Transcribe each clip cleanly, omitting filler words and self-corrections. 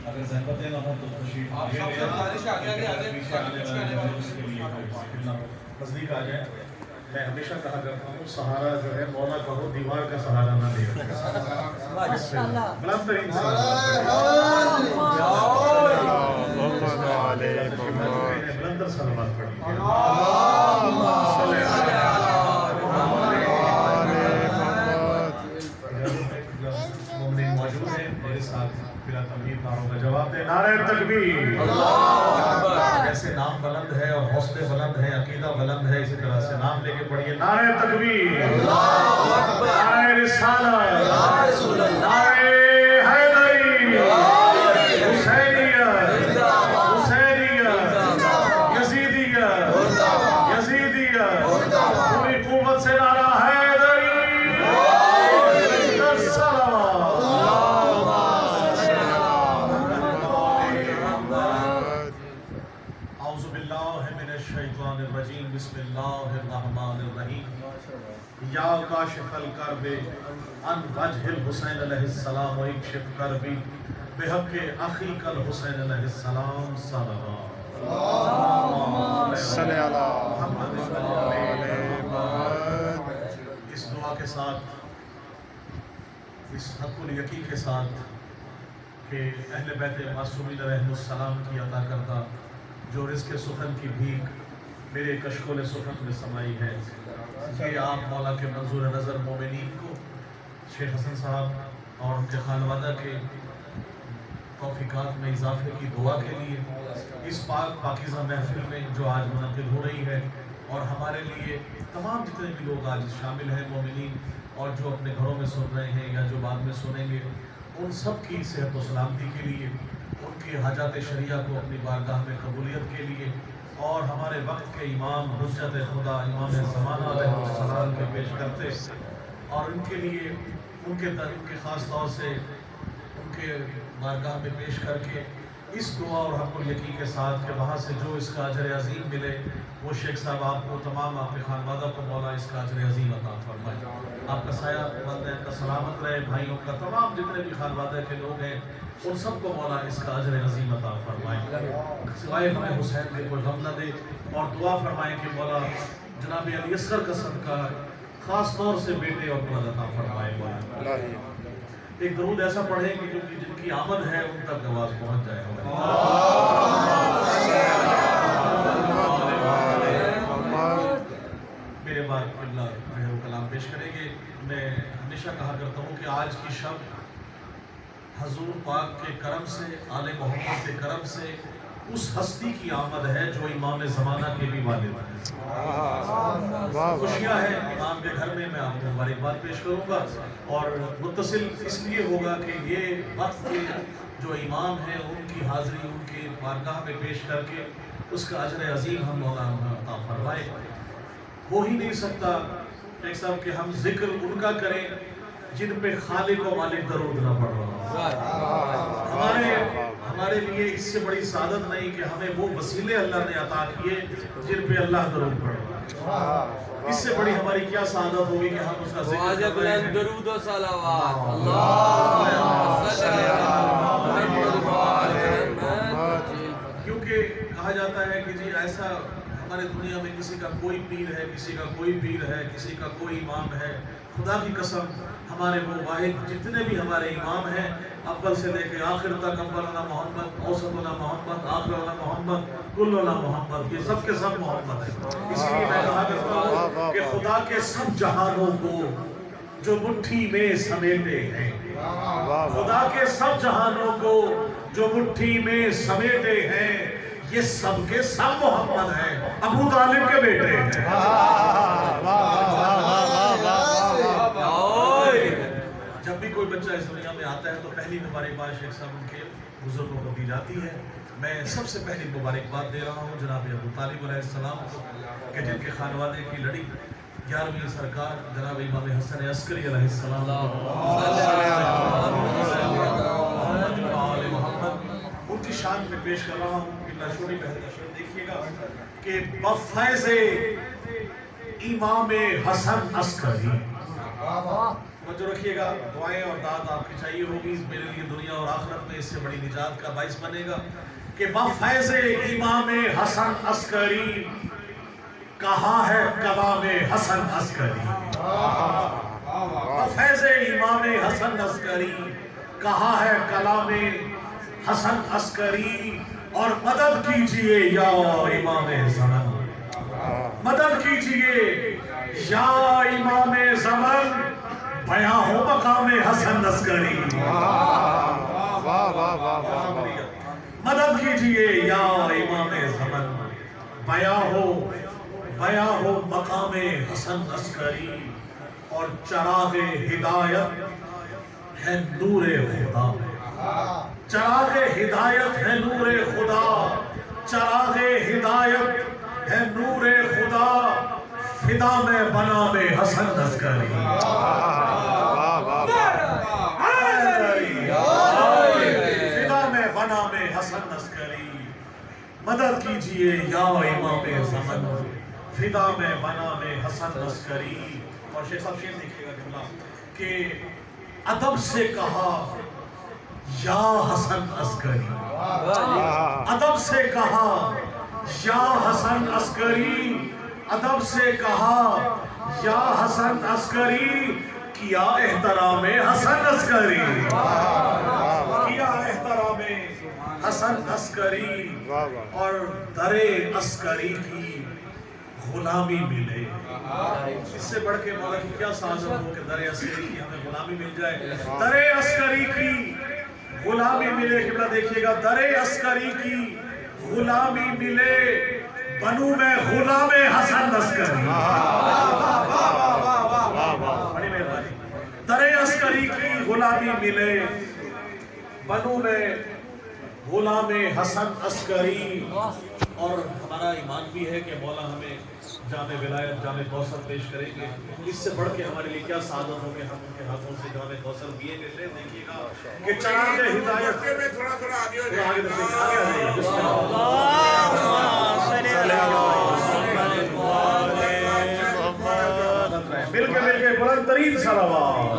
اگر زحمتیں نہ ہوں تو خوشی نزدیک آ جائیں. میں ہمیشہ کہا کرتا ہوں سہارا جو ہے مولا کا ہو، دیوار کا سہارا نہ لے. بلند ترین بلندر سلامات پڑھیں. مومنین موجود ہیں میرے ساتھ، بلا تمہید نعروں کا جواب دیں. نعرہ تکبیر. جیسے نام بلند ہے اور حوصلے بلند ہیں، عقیدہ بلند ہے، اسی طرح سے نام لے کے پڑھیے. نعرہ تکبیر، نعرہ رسالت، نعرہ حیدری، حسینیت، حسینیت، یزیدیت، یزیدیت. پوری قوت سے نعرہ حیدری. اعوذ باللہ من الشیطان الرجیم. بسم اللہ الرحمن الرحیم. یا کاشف الکرب عن وجہ الحسین علیہ السلام و اکشف کربی بحق اخیک الحسین علیہ السلام. صلوات صلی اللہ محمد. اس دعا کے ساتھ، اس حق الیقین کے ساتھ کہ اہل بیت معصومین علیہ السلام کی عطا کردہ جو رزق سخن کی بھیک میرے کشکول سخن میں سمائی ہے، یہ آپ مولا کے منظور نظر مومنین کو، شیخ حسن صاحب اور ان کے خانوادہ کے توفیقات میں اضافے کی دعا کے لیے اس پاک پاکیزہ محفل میں جو آج منعقد ہو رہی ہے، اور ہمارے لیے تمام جتنے بھی لوگ آج شامل ہیں مومنین اور جو اپنے گھروں میں سن رہے ہیں یا جو بعد میں سنیں گے، ان سب کی صحت و سلامتی کے لیے، ان کی حاجات شریعہ کو اپنی بارگاہ میں قبولیت کے لیے، اور ہمارے وقت کے امام حجت خدا امام زمانہ علیہ السلام کے پیش کرتے، اور ان کے لیے ان کے خاص طور سے ان کے بارگاہ میں پیش کر کے اس دعا اور حق الیقین کے ساتھ کہ وہاں سے جو اس کا اجر عظیم ملے، وہ شیخ صاحب آپ کو، تمام آپ کے خانوادہ کو مولا اس کا اجر عظیم عطا فرمائے. آپ کا سایہ والدین کا سلامت رہے، بھائیوں کا، تمام جتنے بھی خانوادہ کے لوگ ہیں ان سب کو مولا اس کا اجر عظیم عطا فرمائے. سوائے ہمیں حسین کے کوئی غم نہ دے، اور دعا فرمائیں کہ مولا جناب علی اصغر کا صدقہ خاص طور سے بیٹے اور اولاد عطا فرمائے. مولا ایک درود ایسا پڑھیں کہ جن کی آمد ہے ان تک آواز پہنچ جائے. میرے بعد اللہ رحم کلام پیش کریں گے. میں ہمیشہ کہا کرتا ہوں کہ آج کی شب حضور پاک کے کرم سے، آل محمد کے کرم سے اس ہستی کی آمد ہے جو امام زمانہ کے بھی والد ہیں. خوشیاں ہیں امام کے گھر میں آپ کو ہماری بات پیش کروں گا، اور متصل اس لیے ہوگا کہ یہ وقت کے جو امام ہیں ان کی حاضری ان کے بارگاہ میں پیش کر کے اس کا اجر عظیم ہم مولانا عطا فرمائے. ہو ہی نہیں سکتا ایک صاحب کہ ہم ذکر ان کا کریں جن پہ خالق و مالک درود نہ پڑھ رہا. ہمارے لیے اس سے بڑی سعادت نہیں کہ ہمیں وہ وسیلے اللہ نے عطا کیے جن پہ اللہ درود پڑھ رہا. اس سے بڑی ہماری کیا سعادت ہوگی کہ ہم اس کا ذکر کریں. درود و صلوات. کیونکہ کہا جاتا ہے کہ جی ایسا ہمارے دنیا میں کسی کا کوئی پیر ہے، کسی کا کوئی پیر ہے، کسی کا کوئی امام ہے. خدا کی قسم ہمارے وہ واحد جتنے بھی ہمارے امام ہیں اول سے لے کے آخر تک، اولنا محمد، اوسطنا محمد، آخرنا محمد، کلنا محمد، یہ سب کے سب محمد ہیں. اس لیے میں کہا کرتا ہوں کہ خدا کے سب جہانوں کو جو مٹھی میں سمیٹے ہیں، خدا کے سب جہانوں کو جو مٹھی میں سمیٹے ہیں، یہ سب کے سب محمد ہیں، ابو طالب کے بیٹے ہیں. جب بھی کوئی بچہ اس دنیا میں آتا ہے تو پہلی مبارکباد شیخ صاحب ان کے بزرگوں کو دی جاتی ہے. میں سب سے پہلی مبارکباد دے رہا ہوں جناب ابو طالب علیہ السلام کو کہ جن کے خانوادے کی لڑی 11ویں سرکار جناب امام حسن عسکری علیہ السلام محمد ان کی شان میں پیش کر رہا ہوں. چھوٹی پہلے کا شعر دیکھیے گا کہ بفیض امام حسن عسکری توجہ رکھیے گا، دعائیں اور داد آپ کی چاہیے ہوگی، میرے لیے دنیا اور آخرت میں اس سے بڑی نجات کا باعث بنے گا کہ بفیض امام حسن عسکری کہاں ہے کلام حسن عسکری، بفیض امام حسن عسکری کہاں ہے کلام حسن عسکری، اور مدد کیجئے یا امام زمان، مدد کیجئے یا امام زمان، بیاں ہو مقام حسن عسکری، مدد کیجئے یا امام زمان، بیاں ہو مقام حسن عسکری، اور چراغ ہدایت ہے نور خدا، چراغ ہدایت ہے نور خدا، چراغ ہدایت ہے نور خدا، فدا میں بنا میں حسن عسکری، فدا میں بنا میں حسن عسکری، مدد کیجئے یا امام زمن، فدا میں بنا میں حسن عسکری۔ اور شیخ صاحب شیخ دیکھئے گا جملہ کہ ادب سے کہا یا حسن عسکری، ادب سے کہا یا حسن عسکری، ادب سے کہا یا حسن عسکری، کیا احترام حسن عسکری، کیا احترام حسن عسکری، اور در عسکری کی غلامی ملے۔ اس سے بڑھ کے مولا کی کیا سعادت ہو کہ در عسکری کی ہمیں غلامی مل جائے، در عسکری کی غلامی ملے۔ قبلہ دیکھیے گا، در عسکری کی غلامی ملے، بنو میں غلام حسن عسکری، بڑی مہربانی، در عسکری کی غلامی ملے، بنو میں غلام حسن عسکری۔ اور ہمارا ایمان بھی ہے کہ مولا ہمیں جامع ولایت جامع کوثر پیش کریں گے، اس سے بڑھ کے ہمارے لیے کیا سعادت ہو کہ ہم ان کے ہاتھوں سے جامع کوثر دیے گئے تھے۔ دیکھیے گا کہ چراغ ہدایت تھوڑا آگے ہو جائے، مل کے بلند ترین صلوات،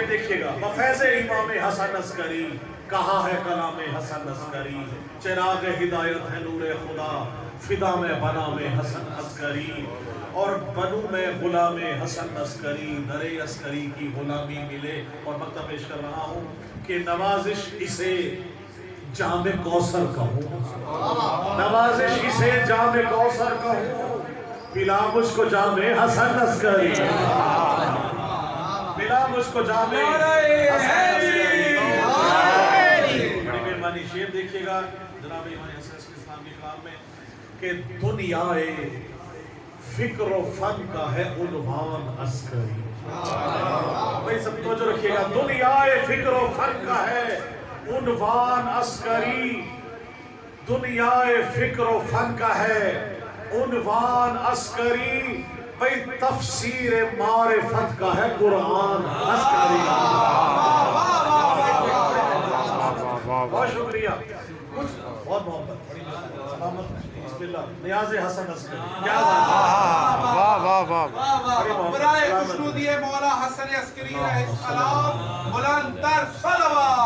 دیکھیے گا بفیض امام حسن عسکری کہاں ہے کلام حسن عسکری، چراغ ہدایت ہے نور خدا، فدا میں بنا میں حسن عسکری، اور بنو میں غلام حسن عسکری، در عسکری کی غلامی ملے۔ اور مقطع پیش کر رہا ہوں کہ نوازش اسے جامع کوثر کہوں، نوازش اسے جامع کوثر کہوں، پلا مجھ کو جامع حسن عسکری، پلا مجھ کو جامع حسن عسکری۔ بڑی مہربانی، شعر دیکھیے گا جناب امام حسن عسکری اسلام کے کلام میں کہ دنیا فکر و فن کا ہے عنوان عسکری، بھائی سب توجہ رکھیے گا، دنیا فکر و فن کا ہے عنوان عسکری، دنیا فکر و فن کا ہے عنوان عسکری، بھئی تفسیر معرفت کا ہے قرآن عسکری۔ بہت شکریہ، بہت محبت، سلامت، بسم اللہ، نیاز حسن عسکری، کیا بات ہے، برائے خوشنودی مولا حسن عسکری علیہ السلام بلند تر صلوات۔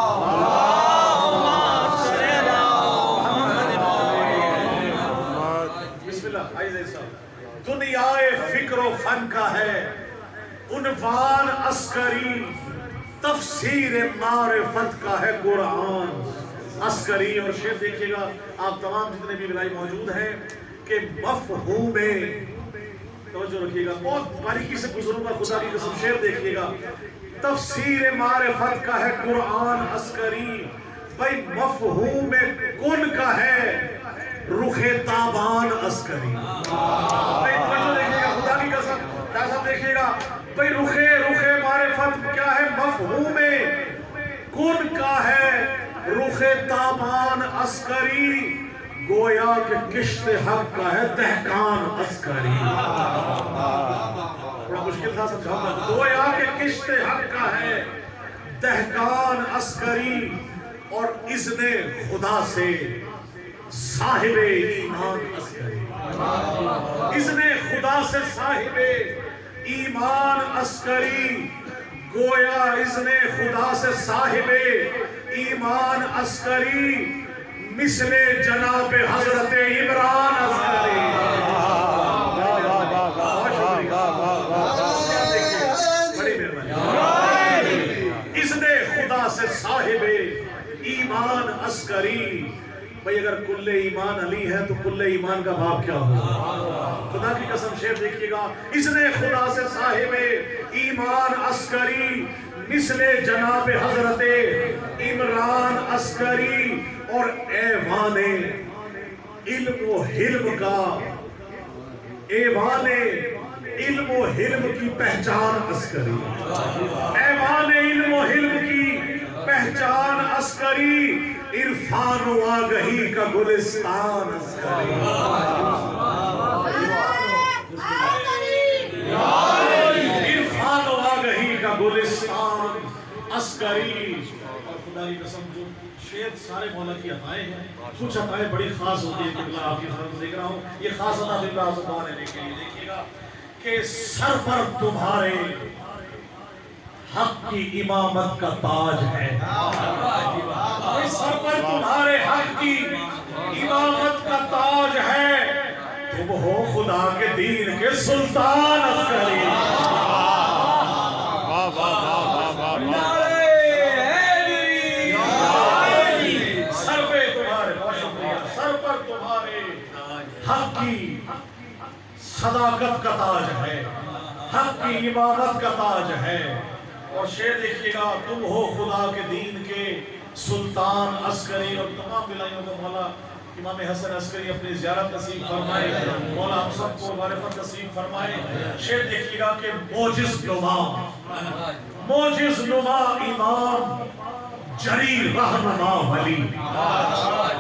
بسم اللہ، آئیے صاحب، دنیا فکر و فن کا ہے عنوان عسکری، تفسیر معرفت کا ہے قرآن عسکری۔ اور شعر دیکھیے گا آپ تمام جتنے بھی بلائی موجود ہیں کہ مفہوم، توجہ رکھیے گا، بہت باریکی سے گزروں گا، خدا کی قسم، شعر دیکھیے گا، تفسیر معرفت کا ہے قرآن عسکری، بھائی مفہوم کن کا ہے رخ تابان عسکری، بھائی توجہ دیکھیے گا، خدا کی قسم، تازم دیکھیے گا، بھئی رخ معرفت کیا ہے، مفہوم کن کا ہے رخ تابان عسکری، گویا کہ کشت حق کا ہے دہقان عسکری۔ بڑا مشکل تھا سمجھاؤں گا، گویا کہ کشت حق کا ہے دہقان عسکری، اور اذن خدا سے صاحب ایمان عسکری۔ اذن خدا سے صاحب ایمان عسکری، گویا اذن خدا سے صاحب ایمان عسکری، مثل جناب حضرت عمران عسکری۔ بڑی مہربانی۔ اذن خدا سے صاحب ایمان عسکری، بھئی اگر کل ایمان علی ہے تو کل ایمان کا باپ کیا ہوگا؟ خدا کی قسم شعر دیکھیے گا، اذن خدا سے صاحب ایمان عسکری، مثل جناب حضرت عمران عسکری، اور ایوان علم و حلم کا، ایوان علم و حلم کی پہچان عسکری، ایوان علم و حلم کی پہچان عسکری، عرفان و آگہی کا گلستان عسکری۔ عرفان و آگہی کا گلستان عسکری۔ اور خدا کی قسم جو شعر سارے مولا کی عطائیں ہیں، کچھ عطائیں بڑی خاص ہوتی ہیں کہ اللہ آپ کی خبر دیکھ رہا ہوں، یہ خاص عطا دل اللہ سبحانہ لینے کے لیے دیکھیے گا کہ سر پر تمہارے حق کی امامت کا تاج ہے، سر پر تمہارے حق کی امامت کا تاج ہے، تم ہو خدا کے دین کے سلطان عسکری۔ سر پہ تمہارے، بہت شکریہ، سر پر تمہارے حق کی صداقت کا تاج ہے، حق کی امامت کا تاج ہے۔ اور شعر دیکھیے گا، تم ہو خدا کے دین کے سلطان عسکری۔ اور تمام بلائیوں کو مولا امام حسن عسکری اپنی زیارت نصیب فرمائے، مولا ہم سب کو معرفت نصیب فرمائے۔ شعر دیکھیے گا کہ موجز نما امام جری رہنما ولی۔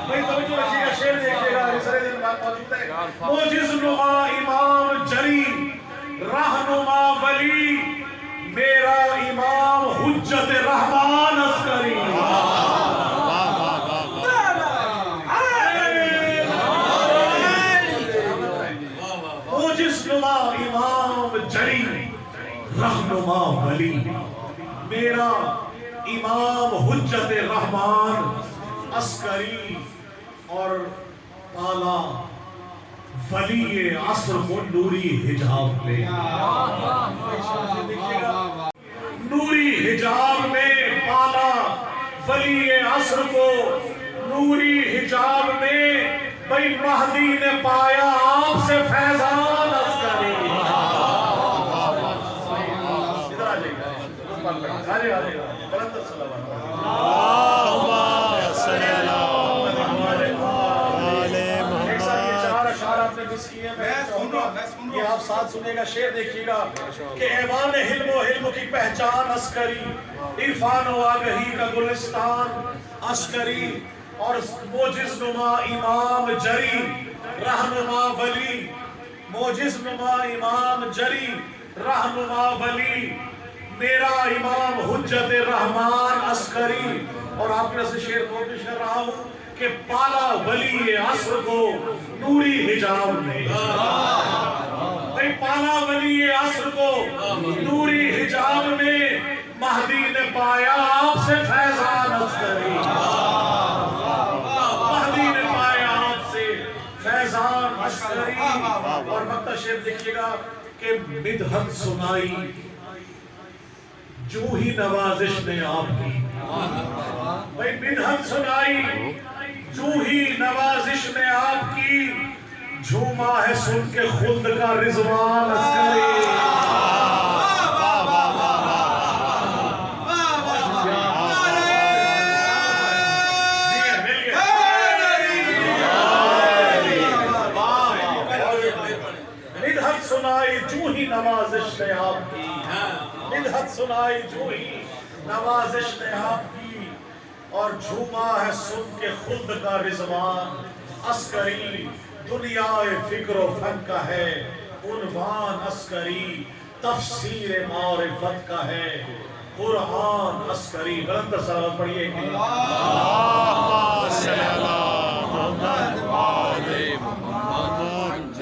بھئی توجہ رکھیے گا، شعر دیکھیے گا، اس طرح دن بات موجود ہے۔ موجز نما امام جری رہنما ولی، میرا امام حجت رحمان عسکری۔ موجز نما امام جری رہنما ولی، میرا امام حجت رحمان عسکری، اور پالا ولی عصر کو نوری حجاب میں، نوری حجاب میں پالا ولی عصر کو، نوری حجاب میں بھئی مہدی نے پایا آپ سے فیضان عسکری۔ ادھر آ جائے گا، یہ آپ ساتھ سنیے گا، شعر دیکھیے گا کہ ایوان حلم و حلم کی پہچان عسکری، عرفان و آگہی کا گلستان عسکری، اور موجز نما امام جری رہنما ولی، موجز نما امام جری رہنما ولی، میرا امام حجت رحمان عسکری۔ اور آپ نے سے شعر کو پیش کر رہا ہوں کہ پالا ولی عصر کو نوری حجاب میں، بھئی پالا ولی عصر کو نوری حجاب میں، مہدی نے پایا آپ سے فیضان عسکری، مہدی نے پایا آپ سے فیضان عسکری۔ اور مقطع شعر دیکھیے گا کہ مدحت سنائی جو ہی نوازش نے آپ کی، بھئی مدحت سنائی جو ہی نوازش نے آپ کی، جھوما ہے سن کے خلد کا رضوان عسکری۔ مدحت سنائی جو ہی نوازش نے آپ کی، مدحت سنائی جو ہی نوازش نے آپ کی، اور جھوما ہے سن کے خلد کا رضوان عسکری، دنیا فکر و فن کا ہے عنوان عسکری، تفسیر معرفت کا ہے قرآن عسکری۔ بلند صلوات پڑھیے کہ اللہم صلی علی محمد